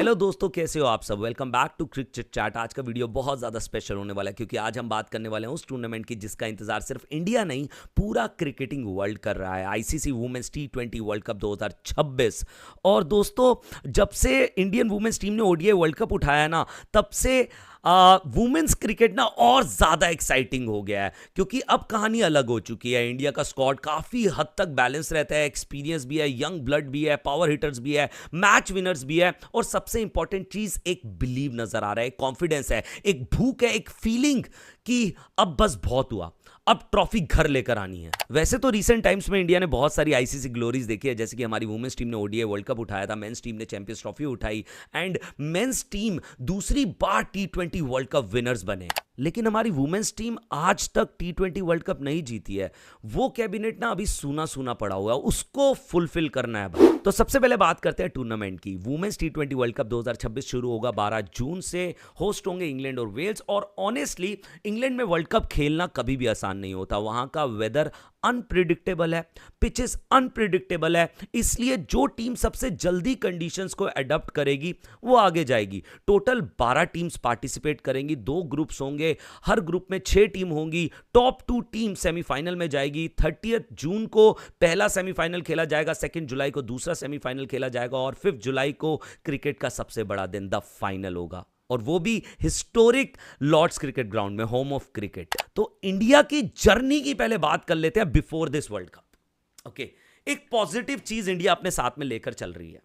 Hello दोस्तों, कैसे हो आप सब। Welcome back to cricket chat. आज का वीडियो बहुत ज़्यादा स्पेशल होने वाला है क्योंकि आज हम बात करने वाले हैं उस टूर्नामेंट की जिसका इंतजार सिर्फ इंडिया नहीं पूरा क्रिकेटिंग वर्ल्ड कर रहा है, आईसीसी वुमेन्स टी20 वर्ल्ड कप 2026। और दोस्तों, जब से इंडियन वुमेन्स टीम ने ओडीआई वर्ल्ड कप उठाया ना, तब से वुमेन्स क्रिकेट ना और ज़्यादा एक्साइटिंग हो गया है क्योंकि अब कहानी अलग हो चुकी है। इंडिया का स्क्वाड काफ़ी हद तक बैलेंस रहता है, एक्सपीरियंस भी है, यंग ब्लड भी है, पावर हिटर्स भी है, मैच विनर्स भी है, और सबसे इंपॉर्टेंट चीज़ एक बिलीव नज़र आ रहा है, एक कॉन्फिडेंस है, एक भूख है, एक फीलिंग कि अब बस बहुत हुआ, अब ट्रॉफी घर लेकर आनी है। वैसे तो रीसेंट टाइम्स में इंडिया ने बहुत सारी आईसीसी ग्लोरीज देखी है, जैसे कि हमारी वुमेन्स टीम ने ओडीआई वर्ल्ड कप उठाया था, मेंस टीम ने चैंपियंस ट्रॉफी उठाई, एंड मेंस टीम दूसरी बार टी20 वर्ल्ड कप विनर्स बने। लेकिन हमारी वुमेन्स टीम आज तक टी20 वर्ल्ड कप नहीं जीती है। वो कैबिनेट ना अभी सूना सूना पड़ा हुआ है, उसको फुलफिल करना है भाई। तो सबसे पहले बात करते हैं टूर्नामेंट की। वुमेन्स टी20 वर्ल्ड कप 2026 शुरू होगा 12 जून से। होस्ट होंगे इंग्लैंड और वेल्स। और ऑनेस्टली इंग्लैंड में वर्ल्ड कप खेलना कभी भी आसान नहीं होता। वहां का वेदर अनप्रिडिक्टेबल है, पिचेस अनप्रिडिक्टेबल है, इसलिए जो टीम सबसे जल्दी कंडीशंस को अडॉप्ट करेगी वो आगे जाएगी। टोटल 12 टीम्स पार्टिसिपेट करेंगी, 2 ग्रुप्स होंगे, हर ग्रुप में 6 टीम होंगी। टॉप 2 टीम सेमीफाइनल में जाएगी। 30 जून को पहला सेमीफाइनल खेला जाएगा, 2 जुलाई को दूसरा सेमीफाइनल खेला जाएगा, और 5 जुलाई को क्रिकेट का सबसे बड़ा दिन द फाइनल होगा, और वो भी हिस्टोरिक लॉर्ड्स क्रिकेट ग्राउंड में, होम ऑफ क्रिकेट। तो इंडिया की जर्नी की पहले बात कर लेते हैं before this world cup. Okay, एक पॉजिटिव चीज इंडिया अपने साथ में लेकर चल रही है।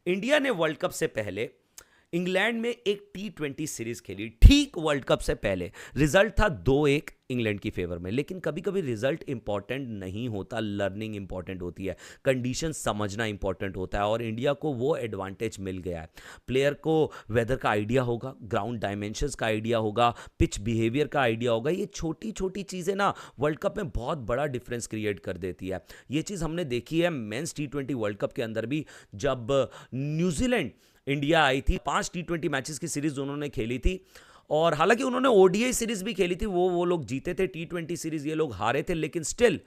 इंडिया ने वर्ल्ड कप से पहले इंग्लैंड में एक टी20 सीरीज खेली, ठीक वर्ल्ड कप से पहले। रिजल्ट था 2-1 इंग्लैंड की फेवर में। लेकिन कभी कभी रिजल्ट इंपॉर्टेंट नहीं होता, लर्निंग इंपॉर्टेंट होती है, कंडीशन समझना इंपॉर्टेंट होता है, और इंडिया को वो एडवांटेज मिल गया है। प्लेयर को वेदर का आइडिया होगा, ग्राउंड डायमेंशंस का आइडिया होगा, पिच बिहेवियर का आइडिया होगा। ये छोटी छोटी चीज़ें ना वर्ल्ड कप में बहुत बड़ा डिफरेंस क्रिएट कर देती है। ये चीज़ हमने देखी है मेंस टी20 वर्ल्ड कप के अंदर भी, जब न्यूजीलैंड इंडिया आई थी। 5 टी20 मैचेस की सीरीज उन्होंने खेली थी, और हालांकि उन्होंने ओडीआई सीरीज भी खेली थी, वो लोग जीते थे। टी20 सीरीज ये लोग हारे थे, लेकिन स्टिल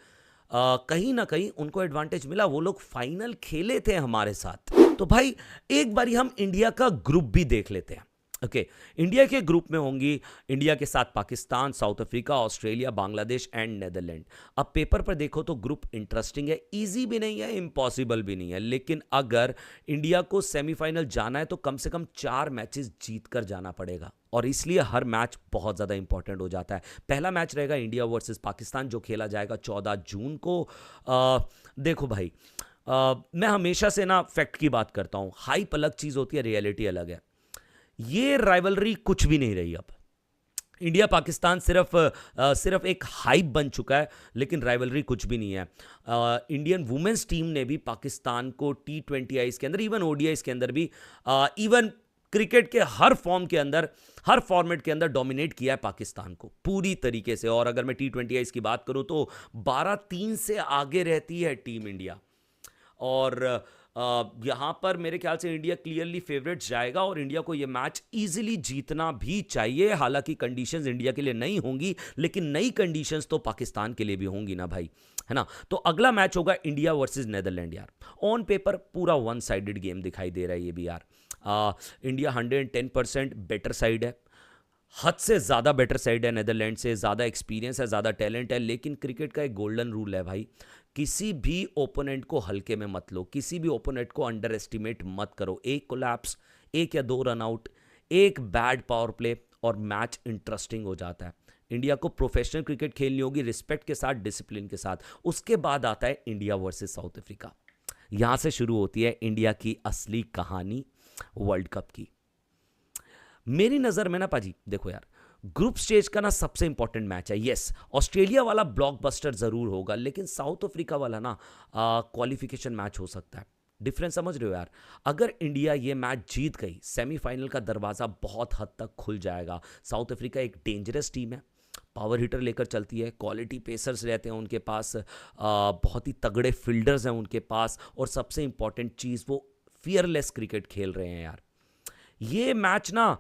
कहीं ना कहीं उनको एडवांटेज मिला, वो लोग फाइनल खेले थे हमारे साथ। तो भाई एक बारी हम इंडिया का ग्रुप भी देख लेते हैं। ओके, इंडिया के ग्रुप में होंगी इंडिया के साथ Pakistan, south Africa, Australia, Bangladesh and Netherland. अब पेपर पर देखो तो ग्रुप इंटरेस्टिंग है, इजी भी नहीं है, इम्पॉसिबल भी नहीं है। लेकिन अगर इंडिया को सेमीफाइनल जाना है तो कम से कम 4 मैचेस जीत कर जाना पड़ेगा, और इसलिए हर मैच बहुत ज़्यादा इंपॉर्टेंट हो जाता है। पहला मैच रहेगा इंडिया वर्सेस पाकिस्तान, जो खेला जाएगा 14 जून को। देखो भाई, मैं हमेशा से ना फैक्ट की बात करता हूँ। हाइप अलग चीज़ होती है, रियलिटी अलग है। ये राइवलरी कुछ भी नहीं रही। अब इंडिया पाकिस्तान सिर्फ एक हाइप बन चुका है, लेकिन राइवलरी कुछ भी नहीं है। इंडियन वुमेन्स टीम ने भी पाकिस्तान को टी20 आईज के अंदर, इवन ओडीआईज के अंदर भी, इवन क्रिकेट के हर फॉर्म के अंदर, हर फॉर्मेट के अंदर डोमिनेट किया है पाकिस्तान को पूरी तरीके से। और अगर मैं टी20 आईज की बात करूं तो 12-3 से आगे रहती है टीम इंडिया, और यहां पर मेरे ख्याल से इंडिया क्लियरली फेवरेट जाएगा, और इंडिया को यह मैच इजीली जीतना भी चाहिए। हालांकि कंडीशंस इंडिया के लिए नहीं होंगी, लेकिन नई कंडीशंस तो पाकिस्तान के लिए भी होंगी ना भाई, है ना। तो अगला मैच होगा इंडिया वर्सेस नेदरलैंड। यार ऑन पेपर पूरा वन साइडेड गेम दिखाई दे रहा है ये भी यार। इंडिया 110% बेटर साइड है, हद से ज़्यादा बेटर साइड है नेदरलैंड से, ज़्यादा एक्सपीरियंस है, ज़्यादा टैलेंट है। लेकिन क्रिकेट का एक गोल्डन रूल है भाई, किसी भी ओपोनेंट को हल्के में मत लो, किसी भी ओपोनेंट को अंडर एस्टिमेट मत करो। एक कोलैप्स, 1 या 2 रन आउट, एक बैड पावर प्ले, और मैच इंटरेस्टिंग हो जाता है। इंडिया को प्रोफेशनल क्रिकेट खेलनी होगी, रिस्पेक्ट के साथ, डिसिप्लिन के साथ। उसके बाद आता है इंडिया वर्सेस साउथ अफ्रीका। यहां से शुरू होती है इंडिया की असली कहानी वर्ल्ड कप की। मेरी नज़र में ना पाजी, देखो यार, ग्रुप स्टेज का ना सबसे इंपॉर्टेंट मैच है। यस, ऑस्ट्रेलिया वाला ब्लॉकबस्टर जरूर होगा, लेकिन साउथ अफ्रीका वाला ना क्वालिफिकेशन मैच हो सकता है। डिफरेंस समझ रहे हो यार। अगर इंडिया ये मैच जीत गई, सेमीफाइनल का दरवाजा बहुत हद तक खुल जाएगा। साउथ अफ्रीका एक डेंजरस टीम है, पावर हिटर लेकर चलती है, क्वालिटी पेसर्स रहते हैं उनके पास, बहुत ही तगड़े फील्डर्स हैं उनके पास, और सबसे इंपॉर्टेंट चीज़, वो फियरलेस क्रिकेट खेल रहे हैं यार। ये मैच ना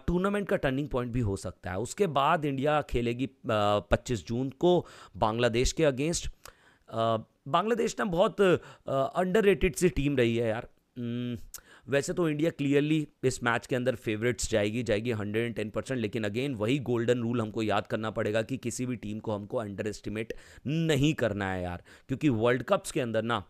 टूर्नामेंट का टर्निंग पॉइंट भी हो सकता है। उसके बाद इंडिया खेलेगी 25 जून को बांग्लादेश के अगेंस्ट। बांग्लादेश ना बहुत अंडररेटेड सी टीम रही है यार। वैसे तो इंडिया क्लियरली इस मैच के अंदर फेवरेट्स जाएगी 110%, लेकिन अगेन वही गोल्डन रूल हमको याद करना पड़ेगा कि किसी भी टीम को हमको अंडर एस्टिमेट नहीं करना है यार, क्योंकि वर्ल्ड कप्स के अंदर ना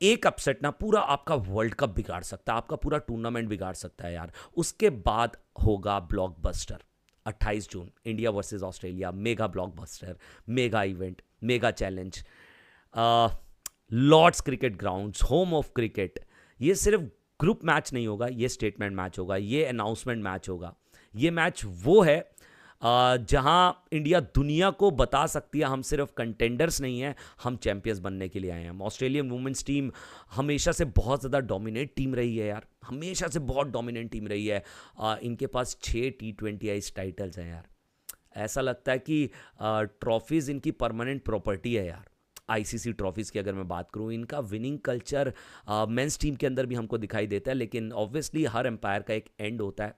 एक अपसेट ना पूरा आपका वर्ल्ड कप बिगाड़ सकता है, आपका पूरा टूर्नामेंट बिगाड़ सकता है यार। उसके बाद होगा blockbuster 28 June, India versus Australia, mega blockbuster, mega event, mega challenge, Lord's cricket grounds, home of cricket. ये सिर्फ ग्रुप मैच नहीं होगा, ये स्टेटमेंट मैच होगा, ये अनाउंसमेंट मैच होगा। ये मैच वो है जहां इंडिया दुनिया को बता सकती है हम सिर्फ कंटेंडर्स नहीं हैं, हम चैंपियंस बनने के लिए आए हैं। ऑस्ट्रेलियन वुमेन्स टीम हमेशा से बहुत ज़्यादा डोमिनेट टीम रही है यार, हमेशा से बहुत डोमिनेंट टीम रही है। इनके पास 6 T20 आइस टाइटल्स हैं यार। ऐसा लगता है कि ट्रॉफीज़ इनकी परमानेंट प्रॉपर्टी है यार। आईसीसी ट्रॉफीज़ की अगर मैं बात करूं, इनका विनिंग कल्चर मेंस टीम के अंदर भी हमको दिखाई देता है, लेकिन ऑब्वियसली हर एम्पायर का एक एंड होता है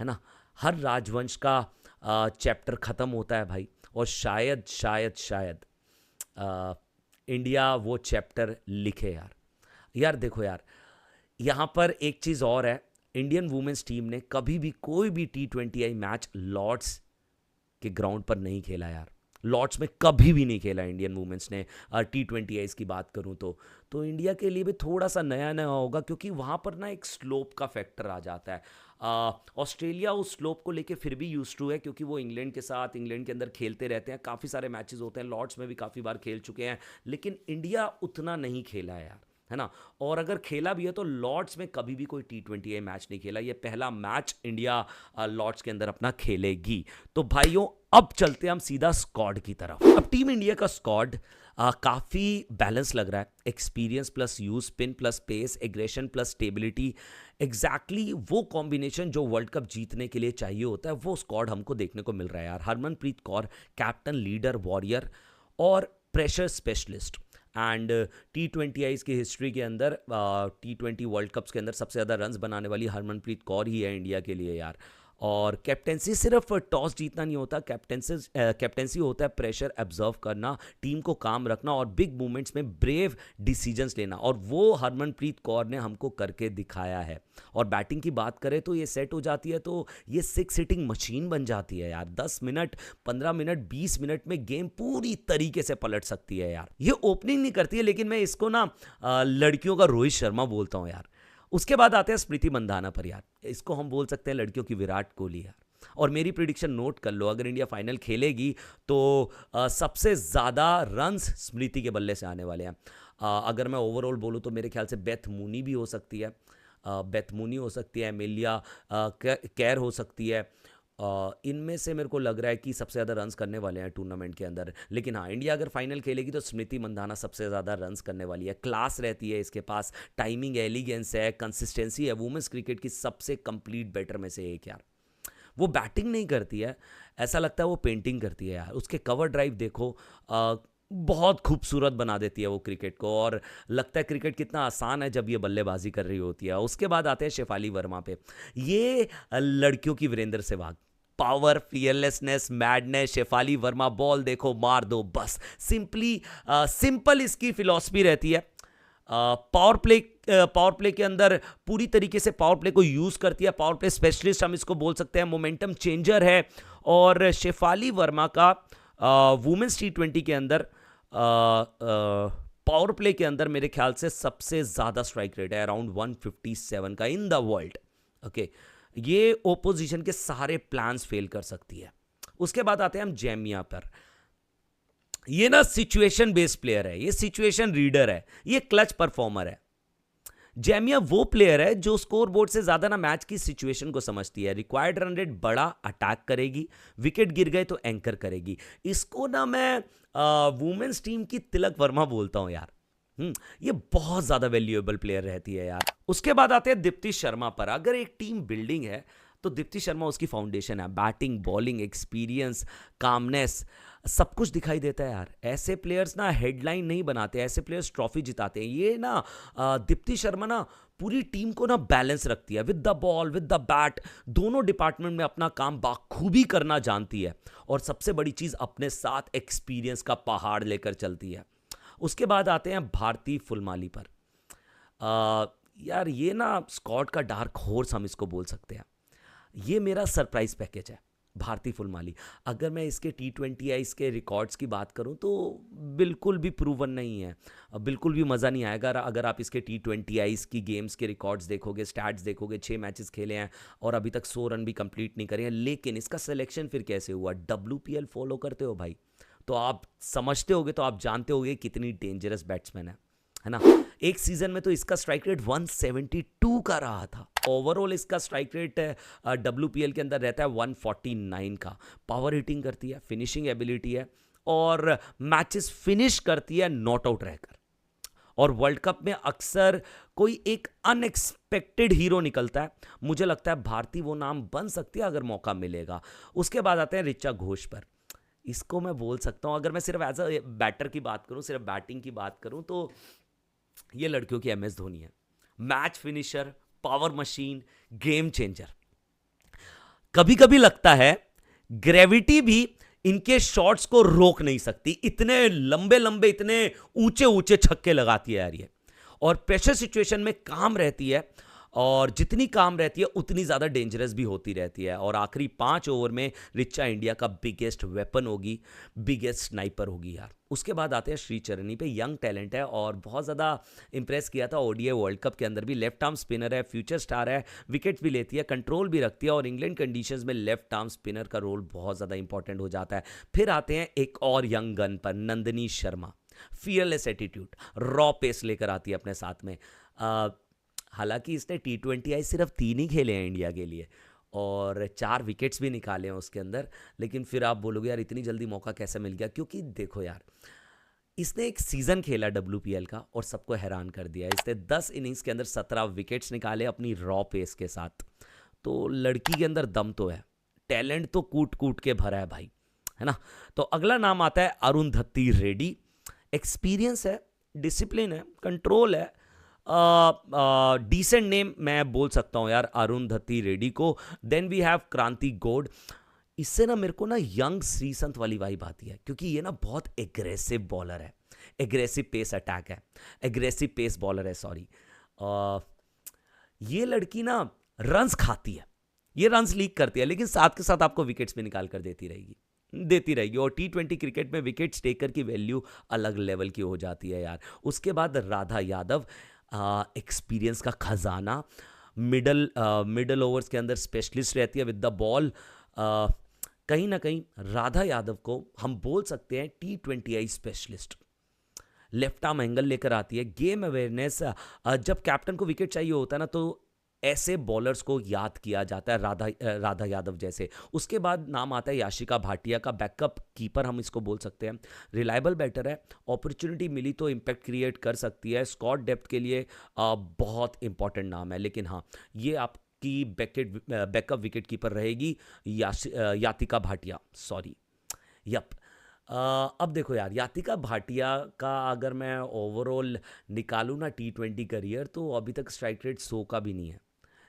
ना। हर राजवंश का चैप्टर ख़त्म होता है भाई, और शायद शायद शायद इंडिया वो चैप्टर लिखे यार। देखो यार, यहाँ पर एक चीज़ और है, इंडियन वुमेन्स टीम ने कभी भी कोई भी T20I मैच लॉर्ड्स के ग्राउंड पर नहीं खेला यार। लॉर्ड्स में कभी भी नहीं खेला इंडियन वुमेन्स ने। T20Is की बात करूं तो इंडिया के लिए भी थोड़ा सा नया नया होगा, क्योंकि वहाँ पर ना एक स्लोप का फैक्टर आ जाता है। ऑस्ट्रेलिया उस स्लोप को लेके फिर भी यूज्ड टू है, क्योंकि वो इंग्लैंड के साथ इंग्लैंड के अंदर खेलते रहते हैं, काफ़ी सारे मैचेस होते हैं, लॉर्ड्स में भी काफ़ी बार खेल चुके हैं, लेकिन इंडिया उतना नहीं खेला है यार, है ना। और अगर खेला भी है तो लॉर्ड्स में कभी भी कोई T20I मैच नहीं खेला। ये पहला मैच इंडिया लॉर्ड्स के अंदर अपना खेलेगी। तो भाइयों, अब चलते हैं हम सीधा स्क्वाड की तरफ। अब टीम इंडिया का स्क्वाड काफ़ी बैलेंस लग रहा है। Experience plus youth, spin plus pace, aggression plus stability, exactly वो कॉम्बिनेशन जो वर्ल्ड कप जीतने के लिए चाहिए होता है, वो स्क्वाड हमको देखने को मिल रहा है यार। Harmanpreet Kaur captain, leader, warrior और प्रेशर स्पेशलिस्ट। एंड T20Is की हिस्ट्री के अंदर T20 वर्ल्ड कप्स के अंदर सबसे ज़्यादा रन्स बनाने वाली हरमनप्रीत कौर ही है इंडिया के लिए यार। और कैप्टेंसी सिर्फ टॉस जीतना नहीं होता, कैप्टेंसी होता है प्रेशर एब्जर्व करना, टीम को काम रखना और बिग मूवमेंट्स में ब्रेव डिसीजंस लेना, और वो हरमनप्रीत कौर ने हमको करके दिखाया है। और बैटिंग की बात करें तो ये सेट हो जाती है तो ये 6 हिटिंग मशीन बन जाती है यार। 10 मिनट, 15 मिनट, 20 मिनट में गेम पूरी तरीके से पलट सकती है यार। ये ओपनिंग नहीं करती है, लेकिन मैं इसको ना लड़कियों का रोहित शर्मा बोलता हूँ यार। उसके बाद आते हैं स्मृति मंदाना पर यार, इसको हम बोल सकते हैं लड़कियों की विराट कोहली यार। और मेरी प्रिडिक्शन नोट कर लो, अगर इंडिया फाइनल खेलेगी तो सबसे ज़्यादा रन्स स्मृति के बल्ले से आने वाले हैं। अगर मैं ओवरऑल बोलूँ तो मेरे ख्याल से बेथ मूनी भी हो सकती है, एमिलिया कैर हो सकती है। इनमें से मेरे को लग रहा है कि सबसे ज़्यादा रन्स करने वाले हैं टूर्नामेंट के अंदर। लेकिन हाँ, इंडिया अगर फाइनल खेलेगी तो स्मृति मंदाना सबसे ज़्यादा रन्स करने वाली है। क्लास रहती है इसके पास, टाइमिंग, एलिगेंस है, कंसिस्टेंसी है। वुमेंस क्रिकेट की सबसे कंप्लीट बैटर में से एक यार। वो बैटिंग नहीं करती है, ऐसा लगता है वो पेंटिंग करती है यार। उसके कवर ड्राइव देखो, बहुत खूबसूरत बना देती है वो क्रिकेट को, और लगता है क्रिकेट कितना आसान है जब ये बल्लेबाजी कर रही होती है। उसके बाद आते हैं शेफाली वर्मा पे। ये लड़कियों की Virender Sehwag, power, fearlessness, madness. Shafali Verma ball देखो, मार दो बस। सिंपल इसकी फिलॉसफी रहती है। पावर प्ले के अंदर पूरी तरीके से पावर प्ले को यूज करती है। पावर प्ले स्पेशलिस्ट हम इसको बोल सकते हैं, मोमेंटम चेंजर है। और शेफाली वर्मा का वुमेन्स T20 के अंदर पावर प्ले के अंदर मेरे ख्याल से सबसे ज़्यादा स्ट्राइक रेट है, अराउंड 157 का इन द वर्ल्ड। ओके, ये ओपोजिशन के सारे प्लान्स फेल कर सकती है। उसके बाद आते हैं हम जैमिया पर। ये ना सिचुएशन बेस्ड प्लेयर है, ये सिचुएशन रीडर है, ये क्लच परफॉर्मर है। जैमिया वो प्लेयर है जो स्कोर बोर्ड से ज्यादा ना मैच की सिचुएशन को समझती है। रिक्वायर्ड रन रेट बड़ा, अटैक करेगी, विकेट गिर गए तो एंकर करेगी। इसको ना मैं वुमेन्स टीम की तिलक वर्मा बोलता हूं यार। ये बहुत ज्यादा वैल्यूएबल प्लेयर रहती है यार। उसके बाद आते हैं दीप्ति शर्मा पर। अगर एक टीम बिल्डिंग है तो दीप्ति शर्मा उसकी फाउंडेशन है। बैटिंग, बॉलिंग, एक्सपीरियंस, कामनेस, सब कुछ दिखाई देता है यार। ऐसे प्लेयर्स ना हेडलाइन नहीं बनाते, ऐसे प्लेयर्स ट्रॉफी जिताते हैं। ये ना दीप्ति शर्मा ना पूरी टीम को ना बैलेंस रखती है, with the ball, with the bat, दोनों डिपार्टमेंट में अपना काम बाखूबी करना जानती है। और सबसे बड़ी चीज, अपने साथ एक्सपीरियंस का पहाड़ लेकर चलती है। उसके बाद आते हैं भारती फुलमाली पर। यार ये ना स्कॉट का डार्क हॉर्स हम इसको बोल सकते हैं। ये मेरा सरप्राइज पैकेज है, भारती फुलमाली। अगर मैं इसके T20 या इसके रिकॉर्ड्स की बात करूं तो बिल्कुल भी प्रूवन नहीं है। बिल्कुल भी मज़ा नहीं आएगा अगर आप इसके T20 या इसकी गेम्स के रिकॉर्ड्स देखोगे, स्टैट्स देखोगे। 6 मैचेस खेले हैं और अभी तक 100 रन भी कंप्लीट नहीं करे हैं। लेकिन इसका सिलेक्शन फिर कैसे हुआ? WPL फॉलो करते हो भाई, तो आप समझते होगे, तो आप जानते होगे कितनी डेंजरस बैट्समैन है ना। एक सीजन में तो इसका स्ट्राइक रेट 172 का रहा था। ओवरऑल इसका स्ट्राइक रेट WPL के अंदर रहता है 149 का। पावर हिटिंग करती है, फिनिशिंग एबिलिटी है और मैचेस फिनिश करती है नॉट आउट रहकर। और वर्ल्ड कप में अक्सर कोई एक अनएक्सपेक्टेड हीरो निकलता है। मुझे लगता है भारती वो नाम बन सकती है अगर मौका मिलेगा। उसके बाद आते हैं ऋचा घोष पर। इसको मैं बोल सकता हूं, अगर मैं सिर्फ एज अ बैटर की बात करूं, सिर्फ बैटिंग की बात करूं, तो ये लड़कियों की MS धोनी है। Match finisher, power machine, game changer. कभी कभी लगता है ग्रेविटी भी इनके शॉट्स को रोक नहीं सकती। इतने लंबे लंबे, इतने ऊंचे ऊंचे छक्के लगाती है यार ये। और प्रेशर सिचुएशन में काम रहती है, और जितनी काम रहती है उतनी ज़्यादा डेंजरस भी होती रहती है। और आखिरी 5 ओवर में रिचा इंडिया का बिगेस्ट वेपन होगी, बिगेस्ट स्नाइपर होगी यार। उसके बाद आते हैं श्रीचरणी पे। यंग टैलेंट है और बहुत ज़्यादा इंप्रेस किया था ODI वर्ल्ड कप के अंदर भी। लेफ्ट आर्म स्पिनर है, फ्यूचर स्टार है, विकेट्स भी लेती है, कंट्रोल भी रखती है। और इंग्लैंड कंडीशंस में लेफ्ट आर्म स्पिनर का रोल बहुत ज़्यादा इंपॉर्टेंट हो जाता है। फिर आते हैं एक और यंग गन पर, Nandini Sharma. Fearless attitude, raw pace लेकर आती है अपने साथ में। हालांकि इसने T20 सिर्फ 3 ही खेले हैं इंडिया के लिए और 4 विकेट्स भी निकाले हैं उसके अंदर। लेकिन फिर आप बोलोगे यार इतनी जल्दी मौका कैसे मिल गया? क्योंकि देखो यार, इसने एक सीजन खेला WPL का और सबको हैरान कर दिया। इसने 10 इनिंग्स के अंदर 17 विकेट्स निकाले अपनी रॉ पेस के साथ। तो लड़की के अंदर दम तो है, टैलेंट तो कूट कूट के भरा है भाई, है ना। तो अगला नाम आता है अरुंधति रेड्डी। एक्सपीरियंस है, डिसिप्लिन है, कंट्रोल है, डिसेंट नेम मैं बोल सकता हूं यार अरुंधति रेड्डी को। देन वी हैव क्रांति गौड़। इससे ना मेरे को ना यंग श्रीसंत वाली वाइब आती है, क्योंकि ये ना बहुत एग्रेसिव बॉलर है, एग्रेसिव पेस अटैक है, एग्रेसिव पेस बॉलर है, सॉरी। ये लड़की ना रन्स खाती है, ये रन्स लीक करती है, लेकिन साथ के साथ आपको विकेट्स भी निकाल कर देती रहेगी। और T20 क्रिकेट में विकेट्स टेकर की वैल्यू अलग लेवल की हो जाती है यार। उसके बाद राधा यादव, एक्सपीरियंस का खजाना, मिडल ओवर्स के अंदर स्पेशलिस्ट रहती है विद द बॉल। कहीं ना कहीं राधा यादव को हम बोल सकते हैं T20 specialist. Left arm angle लेकर आती है, गेम अवेयरनेस। जब कैप्टन को विकेट चाहिए होता है ना, तो ऐसे बॉलर्स को याद किया जाता है, राधा यादव जैसे। उसके बाद नाम आता है याशिका भाटिया का, बैकअप कीपर हम इसको बोल सकते हैं। रिलायबल बैटर है, अपॉर्चुनिटी मिली तो इम्पैक्ट क्रिएट कर सकती है। स्क्वाड डेप्थ के लिए बहुत इंपॉर्टेंट नाम है। लेकिन हाँ, ये आपकी बैकअप विकेट कीपर रहेगी यातिका भाटिया, सॉरी। यप। अब देखो यार, यातिका भाटिया का अगर मैं ओवरऑल निकालूँ ना T20 करियर, तो अभी तक स्ट्राइक रेट 100 का भी नहीं है।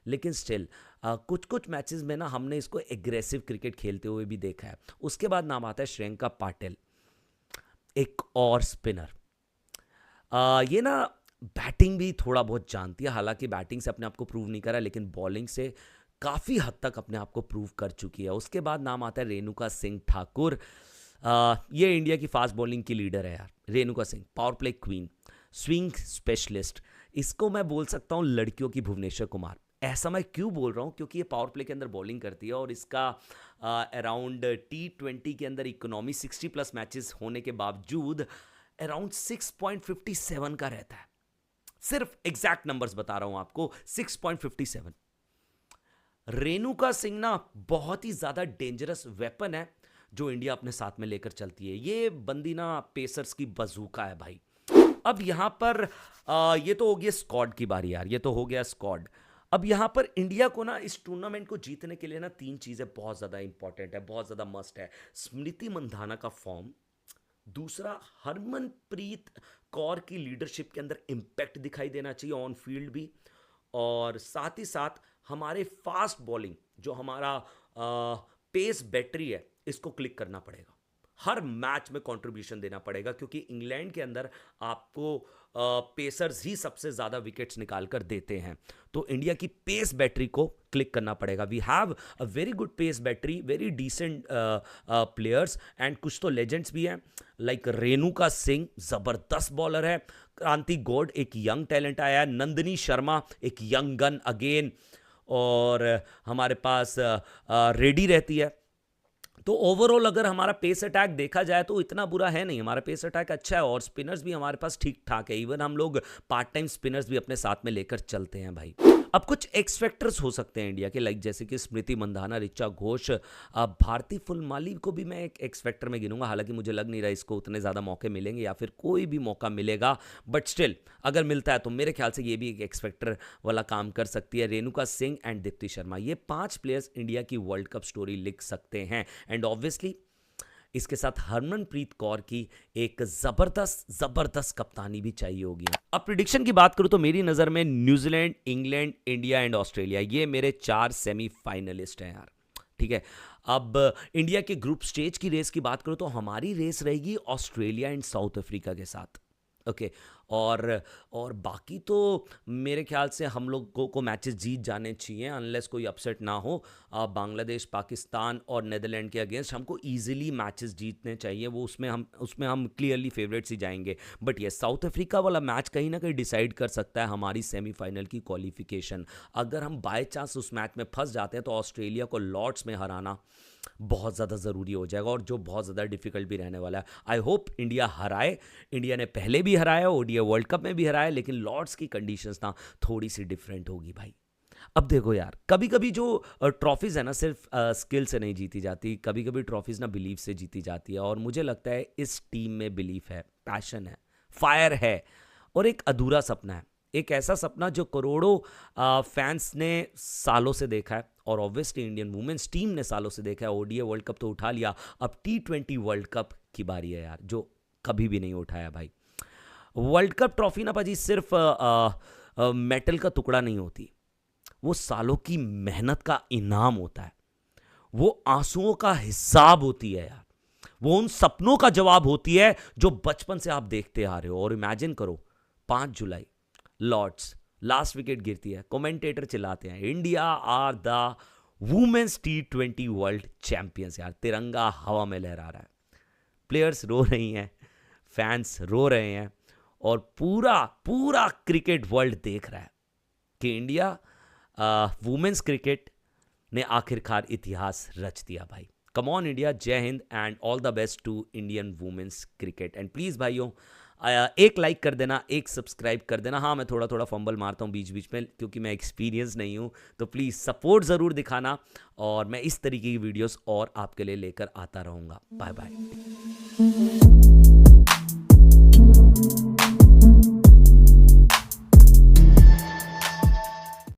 लेकिन स्टिल कुछ कुछ मैचेस में ना हमने इसको एग्रेसिव क्रिकेट खेलते हुए भी देखा है। उसके बाद नाम आता है श्रेयंका पाटिल, एक और स्पिनर। ये ना बैटिंग भी थोड़ा बहुत जानती है, हालांकि बैटिंग से अपने आप को प्रूव नहीं करा, लेकिन बॉलिंग से काफ़ी हद तक अपने आप को प्रूव कर चुकी है। उसके बाद नाम आता है रेणुका सिंह ठाकुर। ये इंडिया की फास्ट बॉलिंग की लीडर है यार, Renuka Singh. Power play queen, swing specialist. इसको मैं बोल सकता हूँ लड़कियों की भुवनेश्वर कुमार। ऐसा मैं क्यों बोल रहा हूँ? क्योंकि ये पावर प्ले के अंदर बॉलिंग करती है और इसका अराउंड T20 के अंदर इकोनॉमी 60+ मैचेस होने के बावजूद अराउंड 6.57 का रहता है। सिर्फ एग्जैक्ट नंबर्स बता रहा हूं आपको, 6.57। रेणुका सिंह ना बहुत ही ज्यादा डेंजरस वेपन है जो इंडिया अपने साथ में लेकर चलती है। ये बंदी ना पेसर्स की बजूका है भाई। अब यहां पर ये तो हो गया स्क्वाड की बारी यार, ये तो हो गया स्क्वाड। अब यहां पर इंडिया को ना इस टूर्नामेंट को जीतने के लिए ना 3 चीजें बहुत ज्यादा इंपॉर्टेंट है, बहुत ज्यादा मस्ट है। स्मृति मंधाना का फॉर्म, दूसरा हरमनप्रीत कौर की लीडरशिप के अंदर इंपैक्ट दिखाई देना चाहिए ऑन फील्ड भी, और साथ ही साथ हमारे फास्ट बॉलिंग जो हमारा पेस बैटरी है, इसको क्लिक करना पड़ेगा। हर मैच में कंट्रीब्यूशन देना पड़ेगा, क्योंकि इंग्लैंड के अंदर आपको पेसर्स ही सबसे ज़्यादा विकेट्स निकाल कर देते हैं। तो इंडिया की पेस बैटरी को क्लिक करना पड़ेगा। We have a very good pace battery, very decent players and कुछ तो लेजेंड्स भी हैं, लाइक रेणुका सिंह ज़बरदस्त बॉलर है, क्रांति गौड़ एक यंग टैलेंट आया है, नंदिनी शर्मा एक यंग गन अगेन, और हमारे पास रेडी रहती है। तो ओवरऑल अगर हमारा पेस अटैक देखा जाए तो इतना बुरा है नहीं, हमारा पेस अटैक अच्छा है और स्पिनर्स भी हमारे पास ठीक ठाक है। इवन हम लोग पार्ट टाइम स्पिनर्स भी अपने साथ में लेकर चलते हैं भाई। अब कुछ एक्सपेक्टर्स हो सकते हैं इंडिया के, लाइक जैसे कि स्मृति मंधाना, ऋचा घोष, भारती फुलमाली को भी मैं एक एक्सपेक्टर में गिनूंगा। हालांकि मुझे लग नहीं रहा इसको उतने ज़्यादा मौके मिलेंगे या फिर कोई भी मौका मिलेगा, बट स्टिल अगर मिलता है तो मेरे ख्याल से ये भी एक एक्सपेक्टर वाला काम कर सकती है। रेणुका सिंह एंड दीप्ति शर्मा, ये 5 प्लेयर्स इंडिया की वर्ल्ड कप स्टोरी लिख सकते हैं। एंड ऑब्वियसली इसके साथ हरमनप्रीत कौर की एक जबरदस्त कप्तानी भी चाहिए होगी। अब प्रिडिक्शन की बात करूं तो मेरी नज़र में New Zealand, England, India and Australia, ये मेरे 4 सेमीफाइनलिस्ट हैं यार, ठीक है। अब इंडिया के ग्रुप स्टेज की रेस की बात करूं तो हमारी रेस रहेगी ऑस्ट्रेलिया एंड साउथ अफ्रीका के साथ, ओके। और बाकी तो मेरे ख्याल से हम लोगों को मैचेस जीत जाने चाहिए, अनलेस कोई अपसेट ना हो। बांग्लादेश, पाकिस्तान और नेदरलैंड के अगेंस्ट हमको इजीली मैचेस जीतने चाहिए, वो उसमें हम क्लियरली फेवरेट्स ही जाएंगे। बट ये साउथ अफ्रीका वाला मैच कहीं ना कहीं डिसाइड कर सकता है हमारी सेमीफाइनल की क्वालिफिकेशन। अगर हम बाय चांस उस मैच में फंस जाते हैं तो ऑस्ट्रेलिया को लॉर्ड्स में हराना बहुत ज़्यादा ज़रूरी हो जाएगा, और जो बहुत ज़्यादा डिफिकल्ट भी रहने वाला है। आई होप इंडिया हराए, इंडिया ने पहले भी हराया, ओडीआई वर्ल्ड कप में भी हराया, लेकिन लॉर्ड्स की कंडीशंस ना थोड़ी सी डिफरेंट होगी भाई। अब देखो यार, कभी कभी जो ट्रॉफीज़ है ना सिर्फ स्किल से नहीं जीती जाती, कभी कभी ट्रॉफीज़ ना बिलीफ से जीती जाती है, और मुझे लगता है इस टीम में बिलीफ है, पैशन है, फायर है, और एक अधूरा सपना है, एक ऐसा सपना जो करोड़ों फैंस ने सालों से देखा है, और ऑब्वियसली इंडियन वुमेन्स टीम ने सालों से देखा है। ओडीआई वर्ल्ड कप तो उठा लिया, अब T20 वर्ल्ड कप की बारी है यार, जो कभी भी नहीं उठाया भाई। वर्ल्ड कप ट्रॉफी ना पाजी सिर्फ मेटल का टुकड़ा नहीं होती, वो सालों की मेहनत का इनाम होता है, वो आंसुओं का हिसाब होती है यार, वो उन सपनों का जवाब होती है जो बचपन से आप देखते आ रहे हो। और इमेजिन करो 5 जुलाई लॉर्ड्स, लास्ट विकेट गिरती है, कमेंटेटर चिल्लाते हैं India are the women's T20 world champions. यार तिरंगा हवा में लहरा रहा है, प्लेयर्स रो रही हैं, फैंस रो रहे हैं, और पूरा क्रिकेट वर्ल्ड देख रहा है कि इंडिया वुमेन्स क्रिकेट ने आखिरकार इतिहास रच दिया भाई। कम ऑन इंडिया, जय हिंद and all the best to Indian women's cricket. And please भाइयों एक लाइक कर देना, एक सब्सक्राइब कर देना। हाँ, मैं थोड़ा फंबल मारता हूँ बीच बीच में क्योंकि मैं एक्सपीरियंस नहीं हूँ, तो प्लीज़ सपोर्ट ज़रूर दिखाना, और मैं इस तरीके की वीडियोस और आपके लिए लेकर आता रहूँगा। Bye bye.